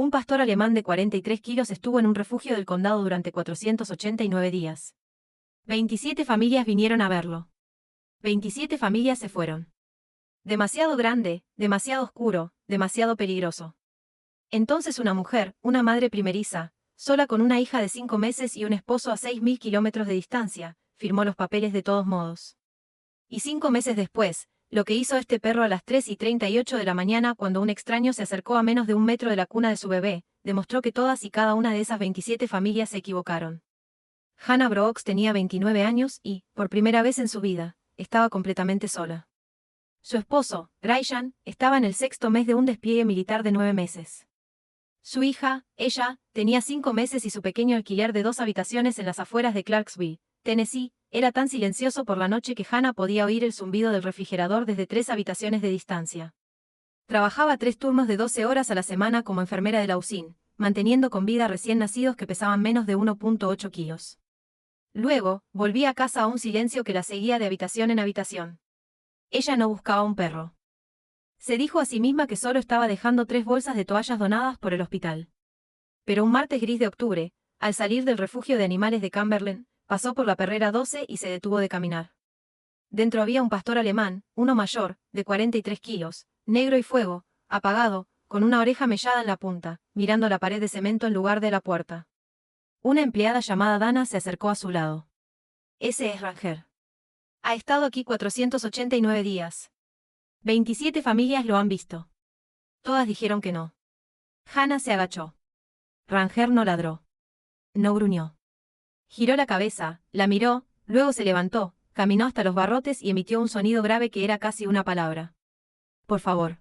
Un pastor alemán de 43 kilos estuvo en un refugio del condado durante 489 días. 27 familias vinieron a verlo. 27 familias se fueron. Demasiado grande, demasiado oscuro, demasiado peligroso. Entonces una mujer, una madre primeriza, sola con una hija de 5 meses y un esposo a 6.000 kilómetros de distancia, firmó los papeles de todos modos. Y 5 meses después, lo que hizo este perro a las 3:38 de la mañana cuando un extraño se acercó a menos de 1 metro de la cuna de su bebé, demostró que todas y cada una de esas 27 familias se equivocaron. Hannah Brooks tenía 29 años y, por primera vez en su vida, estaba completamente sola. Su esposo, Ryan, estaba en el 6.º mes de un despliegue militar de 9 meses. Su hija, ella, tenía 5 meses y su pequeño alquiler de 2 habitaciones en las afueras de Clarksville, Tennessee, era tan silencioso por la noche que Hannah podía oír el zumbido del refrigerador desde 3 habitaciones de distancia. Trabajaba 3 turnos de 12 horas a la semana como enfermera de la UCIN, manteniendo con vida recién nacidos que pesaban menos de 1.8 kilos. Luego, volvía a casa a un silencio que la seguía de habitación en habitación. Ella no buscaba un perro. Se dijo a sí misma que solo estaba dejando 3 bolsas de toallas donadas por el hospital. Pero un martes gris de octubre, al salir del refugio de animales de Cumberland, pasó por la perrera 12 y se detuvo de caminar. Dentro había un pastor alemán, uno mayor, de 43 kilos, negro y fuego, apagado, con una oreja mellada en la punta, mirando la pared de cemento en lugar de la puerta. Una empleada llamada Dana se acercó a su lado. Ese es Ranger. Ha estado aquí 489 días. 27 familias lo han visto. Todas dijeron que no. Hannah se agachó. Ranger no ladró. No gruñó. Giró la cabeza, la miró, luego se levantó, caminó hasta los barrotes y emitió un sonido grave que era casi una palabra. Por favor.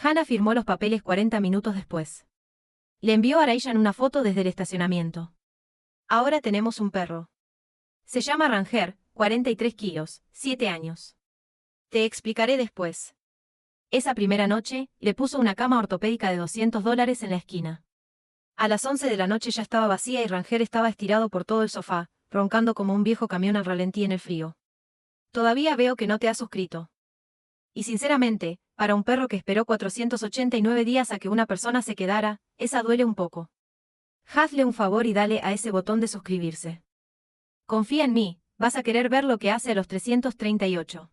Hannah firmó los papeles 40 minutos después. Le envió a Ryan una foto desde el estacionamiento. Ahora tenemos un perro. Se llama Ranger, 43 kilos, 7 años. Te explicaré después. Esa primera noche, le puso una cama ortopédica de $200 en la esquina. A las 11 de la noche ya estaba vacía y Ranger estaba estirado por todo el sofá, roncando como un viejo camión al ralentí en el frío. Todavía veo que no te has suscrito. Y sinceramente, para un perro que esperó 489 días a que una persona se quedara, esa duele un poco. Hazle un favor y dale a ese botón de suscribirse. Confía en mí, vas a querer ver lo que hace a los 338.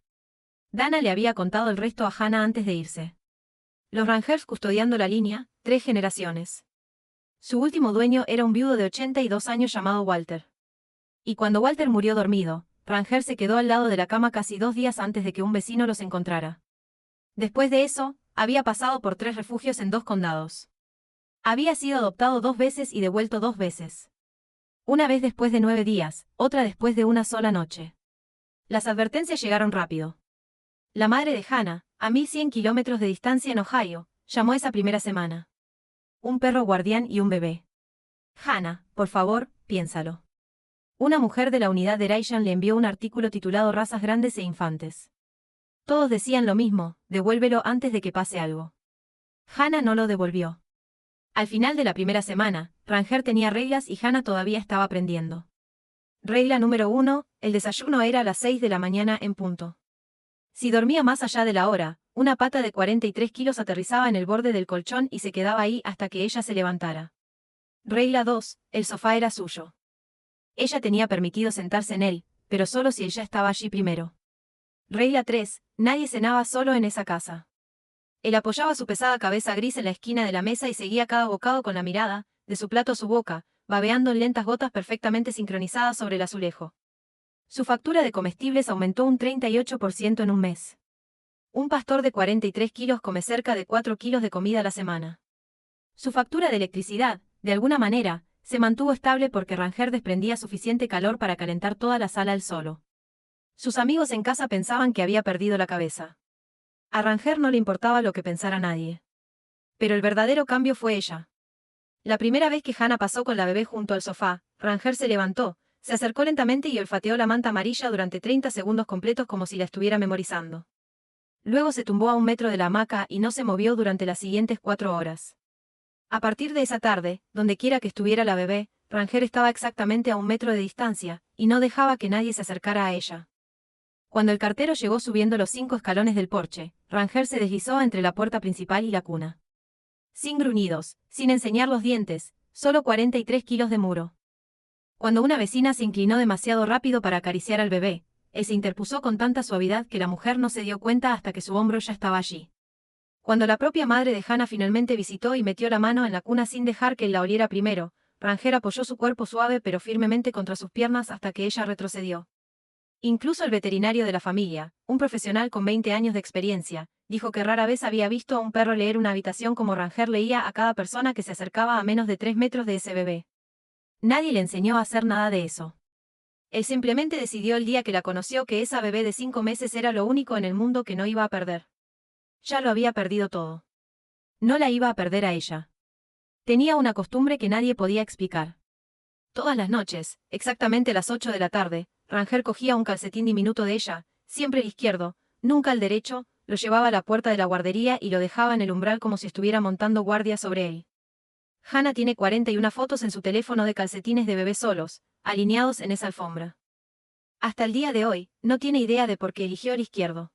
Dana le había contado el resto a Hannah antes de irse. Los Rangers custodiando la línea, 3 generaciones. Su último dueño era un viudo de 82 años llamado Walter. Y cuando Walter murió dormido, Ranger se quedó al lado de la cama casi 2 días antes de que un vecino los encontrara. Después de eso, había pasado por 3 refugios en 2 condados. Había sido adoptado 2 veces y devuelto 2 veces. Una vez después de 9 días, otra después de una sola noche. Las advertencias llegaron rápido. La madre de Hannah, a 1.100 kilómetros de distancia en Ohio, llamó esa primera semana. Un perro guardián y un bebé. Hannah, por favor, piénsalo. Una mujer de la unidad de Ryan le envió un artículo titulado Razas grandes e infantes. Todos decían lo mismo, devuélvelo antes de que pase algo. Hannah no lo devolvió. Al final de la primera semana, Ranger tenía reglas y Hannah todavía estaba aprendiendo. Regla número 1, el desayuno era a las 6 de la mañana en punto. Si dormía más allá de la hora, una pata de 43 kilos aterrizaba en el borde del colchón y se quedaba ahí hasta que ella se levantara. Regla 2, el sofá era suyo. Ella tenía permitido sentarse en él, pero solo si ella estaba allí primero. Regla 3, nadie cenaba solo en esa casa. Él apoyaba su pesada cabeza gris en la esquina de la mesa y seguía cada bocado con la mirada, de su plato a su boca, babeando en lentas gotas perfectamente sincronizadas sobre el azulejo. Su factura de comestibles aumentó un 38% en un mes. Un pastor de 43 kilos come cerca de 4 kilos de comida a la semana. Su factura de electricidad, de alguna manera, se mantuvo estable porque Ranger desprendía suficiente calor para calentar toda la sala él solo. Sus amigos en casa pensaban que había perdido la cabeza. A Ranger no le importaba lo que pensara nadie. Pero el verdadero cambio fue ella. La primera vez que Hannah pasó con la bebé junto al sofá, Ranger se levantó, se acercó lentamente y olfateó la manta amarilla durante 30 segundos completos como si la estuviera memorizando. Luego se tumbó a 1 metro de la hamaca y no se movió durante las siguientes 4 horas. A partir de esa tarde, donde quiera que estuviera la bebé, Ranger estaba exactamente a 1 metro de distancia, y no dejaba que nadie se acercara a ella. Cuando el cartero llegó subiendo los 5 escalones del porche, Ranger se deslizó entre la puerta principal y la cuna. Sin gruñidos, sin enseñar los dientes, solo 43 kilos de muro. Cuando una vecina se inclinó demasiado rápido para acariciar al bebé, él se interpuso con tanta suavidad que la mujer no se dio cuenta hasta que su hombro ya estaba allí. Cuando la propia madre de Hannah finalmente visitó y metió la mano en la cuna sin dejar que él la oliera primero, Ranger apoyó su cuerpo suave pero firmemente contra sus piernas hasta que ella retrocedió. Incluso el veterinario de la familia, un profesional con 20 años de experiencia, dijo que rara vez había visto a un perro leer una habitación como Ranger leía a cada persona que se acercaba a menos de 3 metros de ese bebé. Nadie le enseñó a hacer nada de eso. Él simplemente decidió el día que la conoció que esa bebé de 5 meses era lo único en el mundo que no iba a perder. Ya lo había perdido todo. No la iba a perder a ella. Tenía una costumbre que nadie podía explicar. Todas las noches, exactamente a las 8 de la tarde, Ranger cogía un calcetín diminuto de ella, siempre el izquierdo, nunca el derecho, lo llevaba a la puerta de la guardería y lo dejaba en el umbral como si estuviera montando guardia sobre él. Hannah tiene 41 fotos en su teléfono de calcetines de bebés solos, alineados en esa alfombra. Hasta el día de hoy, no tiene idea de por qué eligió el izquierdo.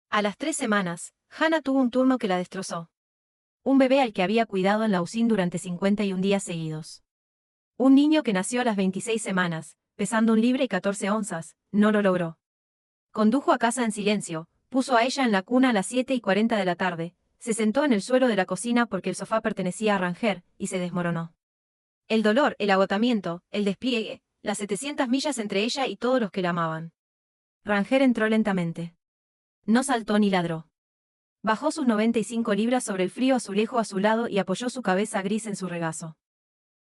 A las 3 semanas, Hannah tuvo un turno que la destrozó. Un bebé al que había cuidado en la UCIN durante 51 días seguidos. Un niño que nació a las 26 semanas, pesando 1 libra y 14 onzas, no lo logró. Condujo a casa en silencio, puso a ella en la cuna a las 7:40 de la tarde, se sentó en el suelo de la cocina porque el sofá pertenecía a Ranger, y se desmoronó. El dolor, el agotamiento, el despliegue, las 700 millas entre ella y todos los que la amaban. Ranger entró lentamente. No saltó ni ladró. Bajó sus 95 libras sobre el frío azulejo a su lado y apoyó su cabeza gris en su regazo.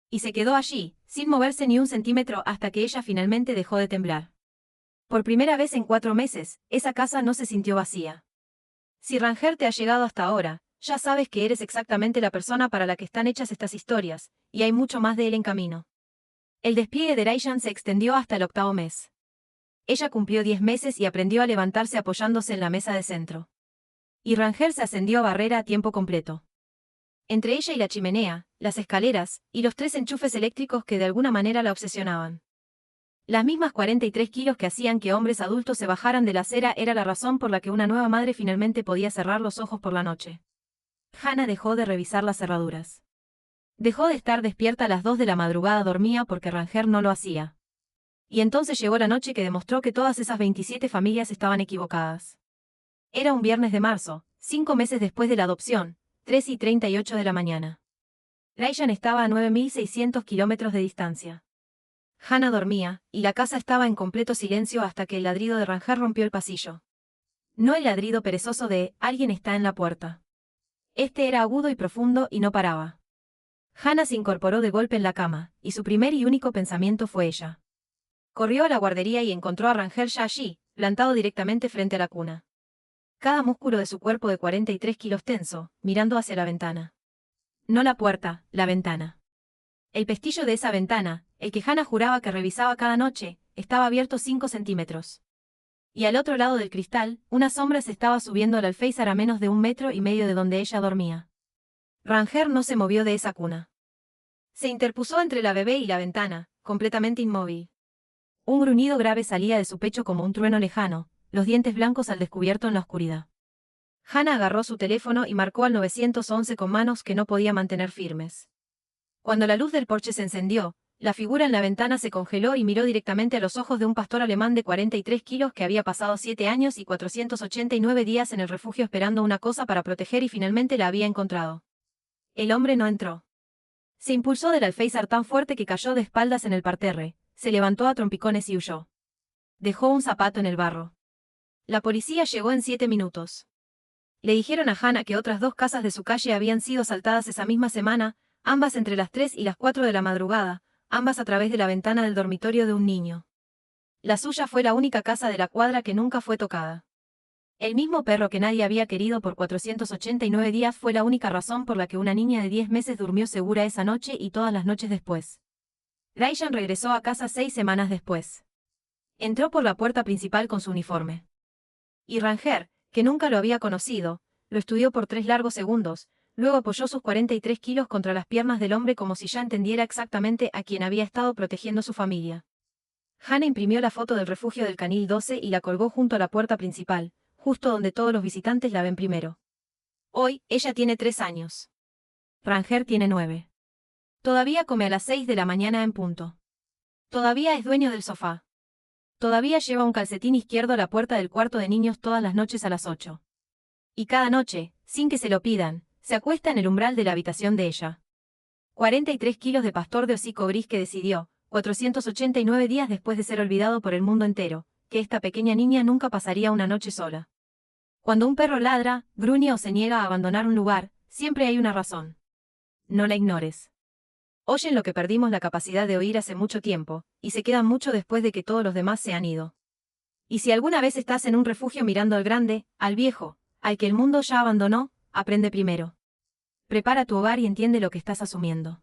Y se quedó allí, sin moverse ni un centímetro hasta que ella finalmente dejó de temblar. Por primera vez en 4 meses, esa casa no se sintió vacía. Si Ranger te ha llegado hasta ahora, ya sabes que eres exactamente la persona para la que están hechas estas historias, y hay mucho más de él en camino. El despliegue de Rayan se extendió hasta el 8º mes. Ella cumplió 10 meses y aprendió a levantarse apoyándose en la mesa de centro. Y Ranger se ascendió a barrera a tiempo completo. Entre ella y la chimenea, las escaleras, y los 3 enchufes eléctricos que de alguna manera la obsesionaban. Las mismas 43 kilos que hacían que hombres adultos se bajaran de la acera era la razón por la que una nueva madre finalmente podía cerrar los ojos por la noche. Hannah dejó de revisar las cerraduras. Dejó de estar despierta a las 2 de la madrugada, dormía porque Ranger no lo hacía. Y entonces llegó la noche que demostró que todas esas 27 familias estaban equivocadas. Era un viernes de marzo, 5 meses después de la adopción, 3:38 de la mañana. Rayan estaba a 9.600 kilómetros de distancia. Hannah dormía, y la casa estaba en completo silencio hasta que el ladrido de Ranger rompió el pasillo. No el ladrido perezoso de «alguien está en la puerta». Este era agudo y profundo y no paraba. Hannah se incorporó de golpe en la cama, y su primer y único pensamiento fue ella. Corrió a la guardería y encontró a Ranger ya allí, plantado directamente frente a la cuna. Cada músculo de su cuerpo de 43 kilos tenso, mirando hacia la ventana. No la puerta, la ventana. El pestillo de esa ventana, el que Hannah juraba que revisaba cada noche, estaba abierto 5 centímetros. Y al otro lado del cristal, una sombra se estaba subiendo al alféizar a menos de 1,5 metros de donde ella dormía. Ranger no se movió de esa cuna. Se interpuso entre la bebé y la ventana, completamente inmóvil. Un gruñido grave salía de su pecho como un trueno lejano, los dientes blancos al descubierto en la oscuridad. Hannah agarró su teléfono y marcó al 911 con manos que no podía mantener firmes. Cuando la luz del porche se encendió, la figura en la ventana se congeló y miró directamente a los ojos de un pastor alemán de 43 kilos que había pasado 7 años y 489 días en el refugio esperando una cosa para proteger y finalmente la había encontrado. El hombre no entró. Se impulsó del alféizar tan fuerte que cayó de espaldas en el parterre, se levantó a trompicones y huyó. Dejó un zapato en el barro. La policía llegó en 7 minutos. Le dijeron a Hannah que otras 2 casas de su calle habían sido asaltadas esa misma semana, ambas entre las 3 y las 4 de la madrugada, ambas a través de la ventana del dormitorio de un niño. La suya fue la única casa de la cuadra que nunca fue tocada. El mismo perro que nadie había querido por 489 días fue la única razón por la que una niña de 10 meses durmió segura esa noche y todas las noches después. Rayan regresó a casa 6 semanas después. Entró por la puerta principal con su uniforme. Y Ranger, que nunca lo había conocido, lo estudió por 3 largos segundos, luego apoyó sus 43 kilos contra las piernas del hombre como si ya entendiera exactamente a quién había estado protegiendo su familia. Hannah imprimió la foto del refugio del Canil 12 y la colgó junto a la puerta principal, justo donde todos los visitantes la ven primero. Hoy, ella tiene 3 años. Ranger tiene 9. Todavía come a las 6 de la mañana en punto. Todavía es dueño del sofá. Todavía lleva un calcetín izquierdo a la puerta del cuarto de niños todas las noches a las 8. Y cada noche, sin que se lo pidan, se acuesta en el umbral de la habitación de ella. 43 kilos de pastor de hocico gris que decidió, 489 días después de ser olvidado por el mundo entero, que esta pequeña niña nunca pasaría una noche sola. Cuando un perro ladra, gruñe o se niega a abandonar un lugar, siempre hay una razón. No la ignores. Oyen lo que perdimos la capacidad de oír hace mucho tiempo, y se quedan mucho después de que todos los demás se han ido. Y si alguna vez estás en un refugio mirando al grande, al viejo, al que el mundo ya abandonó, aprende primero. Prepara tu hogar y entiende lo que estás asumiendo.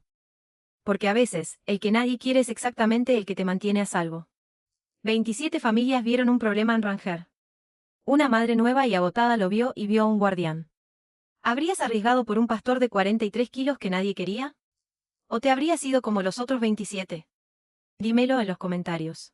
Porque a veces, el que nadie quiere es exactamente el que te mantiene a salvo. 27 familias vieron un problema en Ranger. Una madre nueva y agotada lo vio y vio a un guardián. ¿Habrías arriesgado por un pastor de 43 kilos que nadie quería? ¿O te habrías ido como los otros 27? Dímelo en los comentarios.